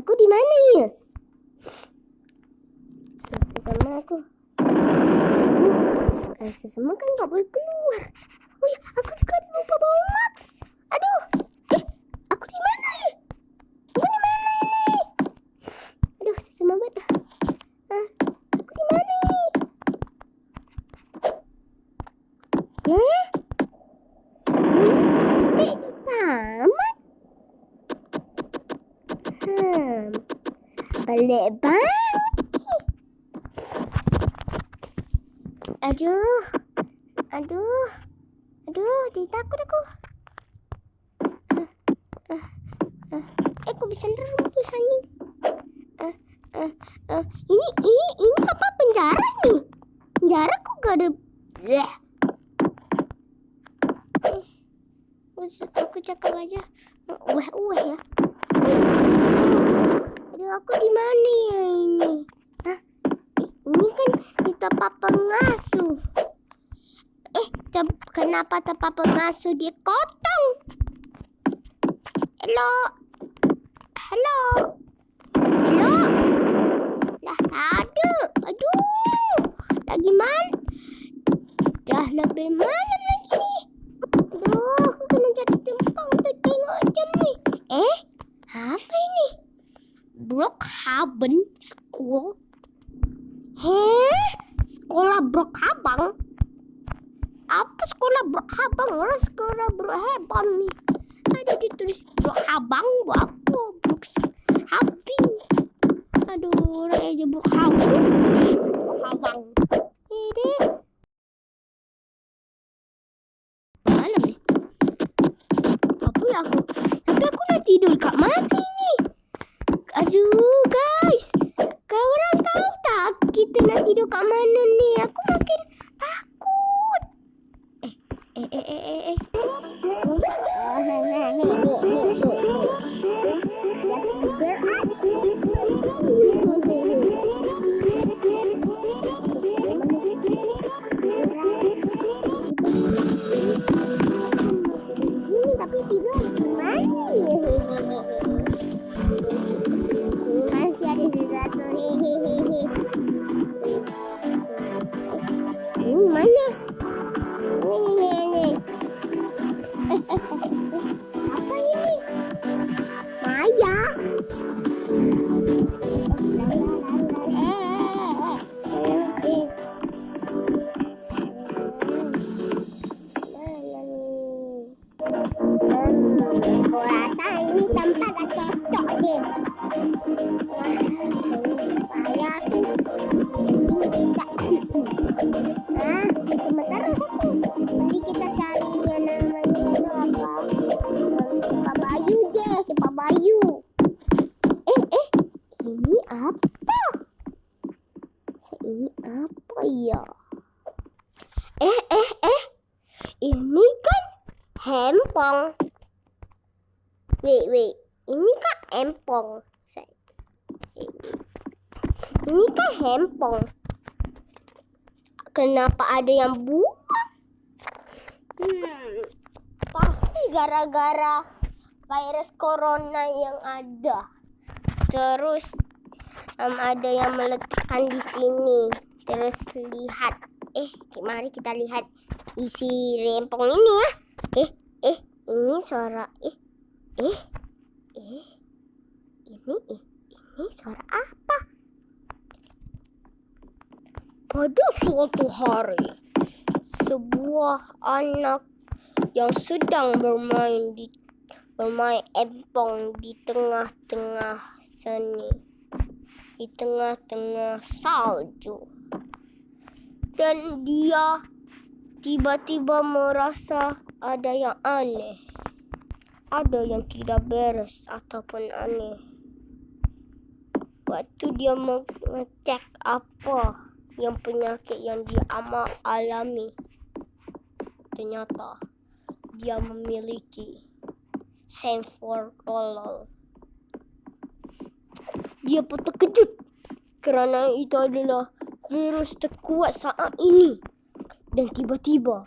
Aku di mana ya? Sama aku. Kalau sesama kan nggak boleh keluar. Oh ya, aku juga lupa bawa Max. Aduh, aku di mana ya? Aku di mana ini? Aduh, sesama banget. Aku di mana ini? Kayak di taman. Pelik banget. Aduh, ditakut aku. Aku bisa nerembus anjing. Ini apa penjara nih? Penjara kok gak ada. Aku cakap aja. Ya. Aduh, aku di mana ya ini? Ini kan di tempat pengasuh. Kenapa tempat pengasuh dia kosong? Halo. Lah ada. Aduh. Lagi mana? Dah lebih malam lagi nih. Aduh, aku kena jadi tempang untuk tengok jam ni. Apa ini? Brookhaven School. Sekolah Brookhaven? Apa sekolah Brookhaven? Orang sekolah Brookhaven nih. Ada ditulis Brookhaven buat apa? Brookhaven. Aduh, orang aja Brookhaven. Ini malam nih. Apalah aku? Tapi aku nak tidur kat mana ini? Aduh, guys. Kau orang tahu tak kita nak tidur kat mana ni? Aku makin takut. Tapi tidur di mana? Masih ada sesuatu. Ini mana? Ini. Apa ini? Maya. Aku rasa ini tempat tak cocok deh. Saya ini tidak. Sebentar aku. Nanti kita cari yang namanya apa? Cepat Bayu deh, Cepat Bayu. Ini apa? Ini apa ya? Ini kan handphone. Wait. Ini kan handphone. Ini kan handphone. Kenapa ada yang buang? Pasti gara-gara virus corona yang ada. Terus ada yang meletakkan di sini. Terus lihat. Mari kita lihat isi handphone ini ya. Ini suara. Ini suara apa? Pada suatu hari, sebuah anak yang sedang bermain empong di tengah-tengah seni, di tengah-tengah salju, dan dia tiba-tiba merasa ada yang aneh, ada yang tidak beres ataupun aneh. Waktu dia mengecek apa yang penyakit yang dia alami, ternyata dia memiliki Semforolol. Dia pun terkejut kerana itu adalah virus terkuat saat ini. Dan tiba-tiba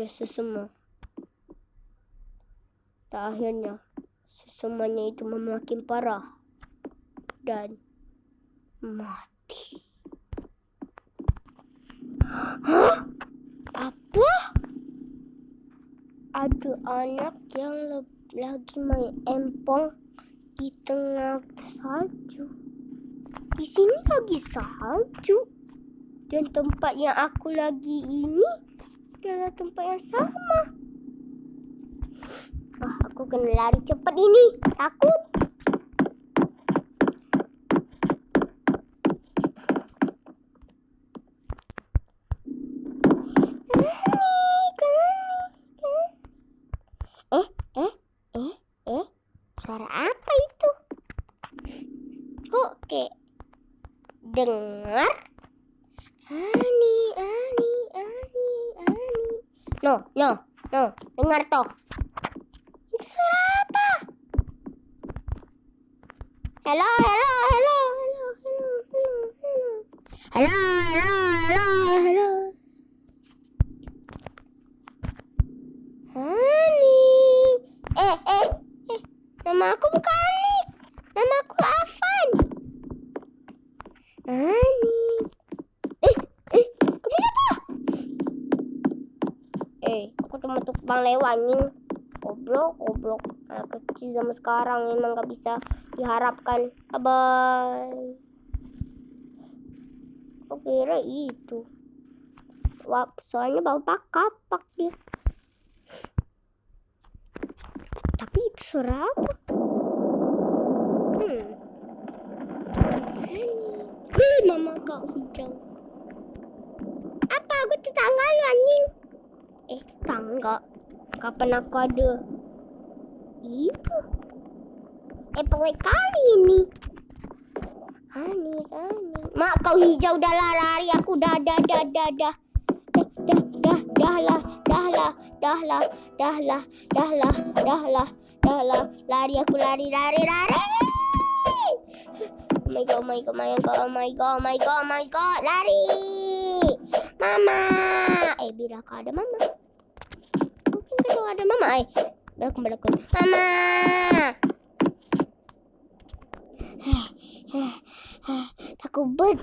Ya sesama. Dan akhirnya sesamanya itu semakin parah dan mati. Hah? Apa? Ada anak yang lagi main empong di tengah salju. Di sini lagi salju. Dan tempat yang aku lagi ini adalah tempat yang sama. Wah, aku kena lari cepat ini. Takut. Suara apa itu? Kok kayak dengar? Ani. No. Dengar toh. Itu suara apa? Halo. Ani. Nama aku bukan Ani. Nama aku Afan. Ani. Kamu siapa? Aku cuma tukang lewat anjing. Goblok. Anak kecil zaman sekarang emang gak bisa diharapkan. Bye. Aku kira itu. Wah, soalnya bapak kapak dia. Tapi itu suara apa? Mama kau hijau. Apa? Aku tetangga lu anjing. Tetangga. Kapan aku ada ibu? Pokoknya kali ini. Ani. Mak kau hijau dah lah, lari aku dah. Lari aku lari. Oh my god, lari. Mama. Bila kau ada mama. Mungkin kalau ada mama. Belakang. Mama. Takut.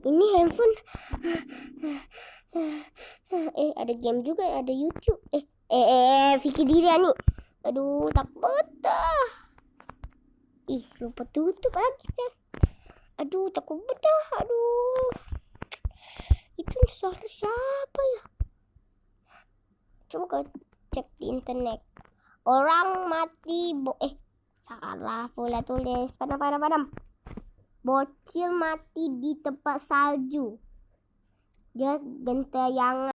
Ini handphone. Ada game juga, ada YouTube. Fikir diri Ani. Aduh, takut dah. Lupa tutup lagi kan. Aduh, takut dah. Aduh. Itu suara siapa ya? Coba kau cek di internet. Orang mati salah pula tulis. Padam. Bocil mati di tempat salju. Dia gentayangan.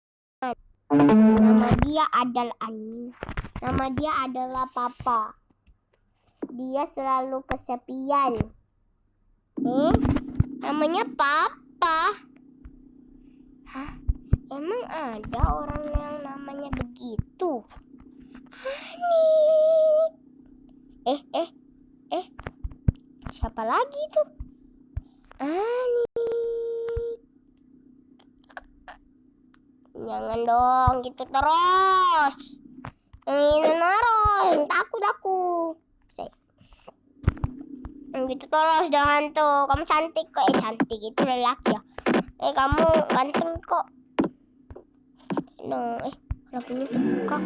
Nama dia adalah Ani. Nama dia adalah Papa. Dia selalu kesepian. Namanya Papa. Hah? Emang ada orang yang namanya begitu? Ani. Siapa lagi tuh? Ani. Jangan dong gitu terus. Takut aku. Gitu terus jangan tuh. Kamu cantik kok. Cantik itu lelaki ya. Kamu ganteng kok. No. Lampunya terbuka.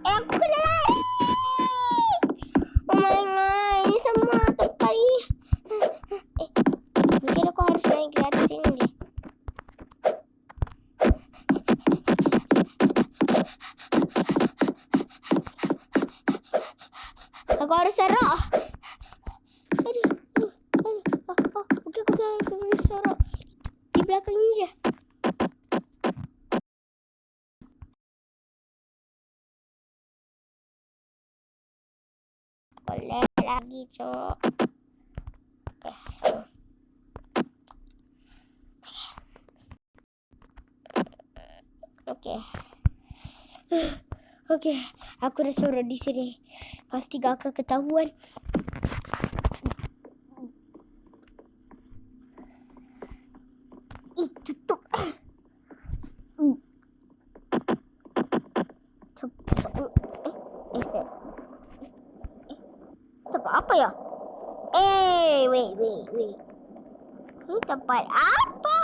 Aku kena lari. Oh my god, ini semua tempat ini. Mungkin aku harus naik ke atas ini deh. Aku harus serok. Aduh. Oke, aku harus serok. Di belakang ini ya. Boleh lagi, Cok. Oke. Aku udah suruh di sini. Pasti gak akan ketahuan. Tutup. Set. Tempat apa ya? Wait. Ini tempat apa?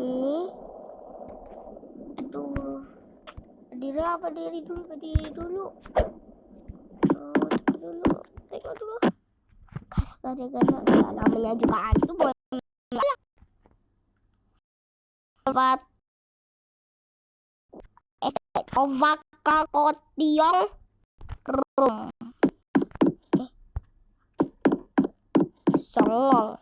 Ini. Aduh. Berdiri dulu. Tengok dulu. Gara-gara namanya juga hantu boy. Tempat Ovaka Kotiong Room. Songong.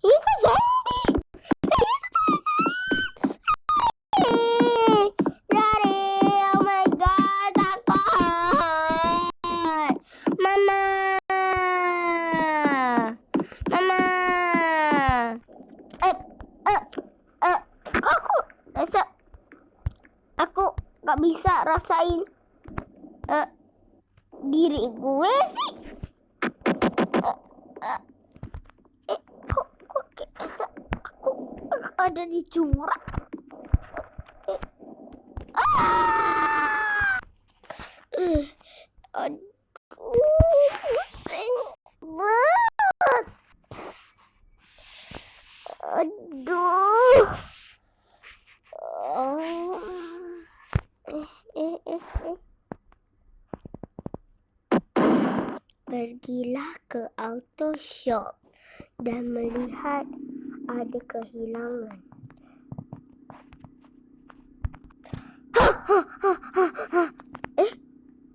Ini kan zombie. Dari, oh my god, takut. Mama. Aku gak bisa rasain diri gue sih. Kok kayak aku ada di jurang. Pusing banget. Aduh. Pergilah ke auto shop dan melihat ada kehilangan.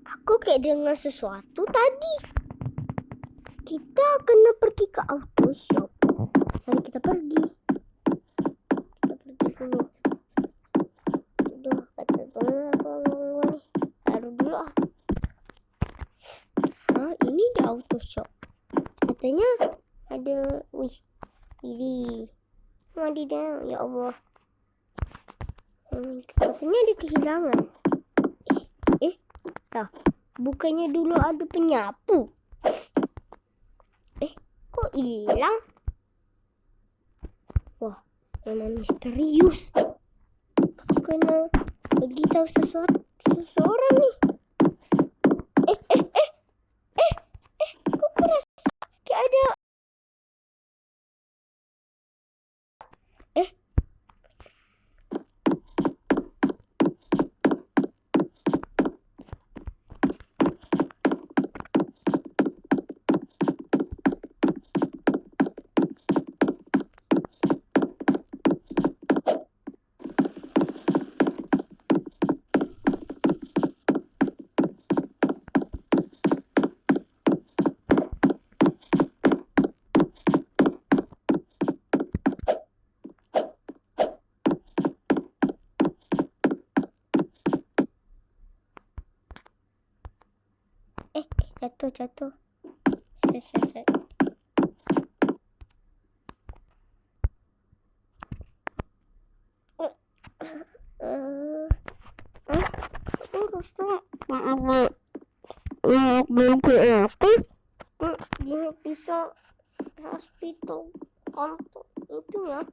Aku kayak dengar sesuatu tadi. Kita kena pergi ke auto shop. Mari kita pergi. Dulu. Aduh, kata banget aku ngomong nih. Taruh dulu ah. Ini di auto shop. Katanya ada, ini. Wadidaw, ya Allah. Katanya ada kehilangan. Bukannya dulu ada penyapu. Kok hilang? Wah, memang misterius. Aku kena bagi tahu seseorang nih. Kok kerasa kayak ada. Jatuh. Set. Dia bisa hospital kantor itu ya.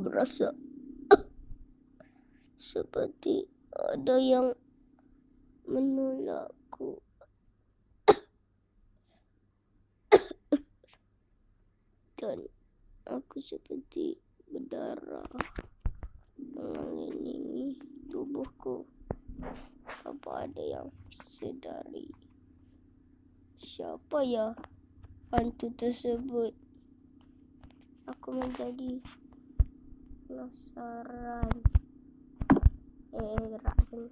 Berasa seperti ada yang menolakku. Dan aku seperti berdarah mengelilingi tubuhku. Apa ada yang sedari? Siapa ya hantu tersebut? Aku menjadi penasaran. Penasaran.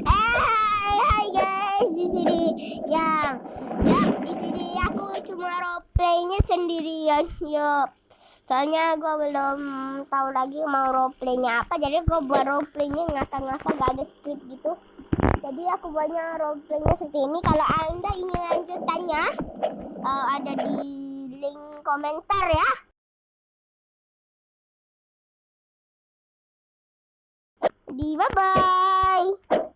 Hai guys, di sini ya di sini aku cuma role playnya sendirian. Soalnya gue belum tahu lagi mau roleplaynya apa. Jadi gue buat roleplaynya ngasal-ngasal, gak ada script gitu. Jadi aku buatnya roleplaynya seperti ini. Kalau Anda ingin lanjutannya, ada di link komentar ya. Di bye-bye.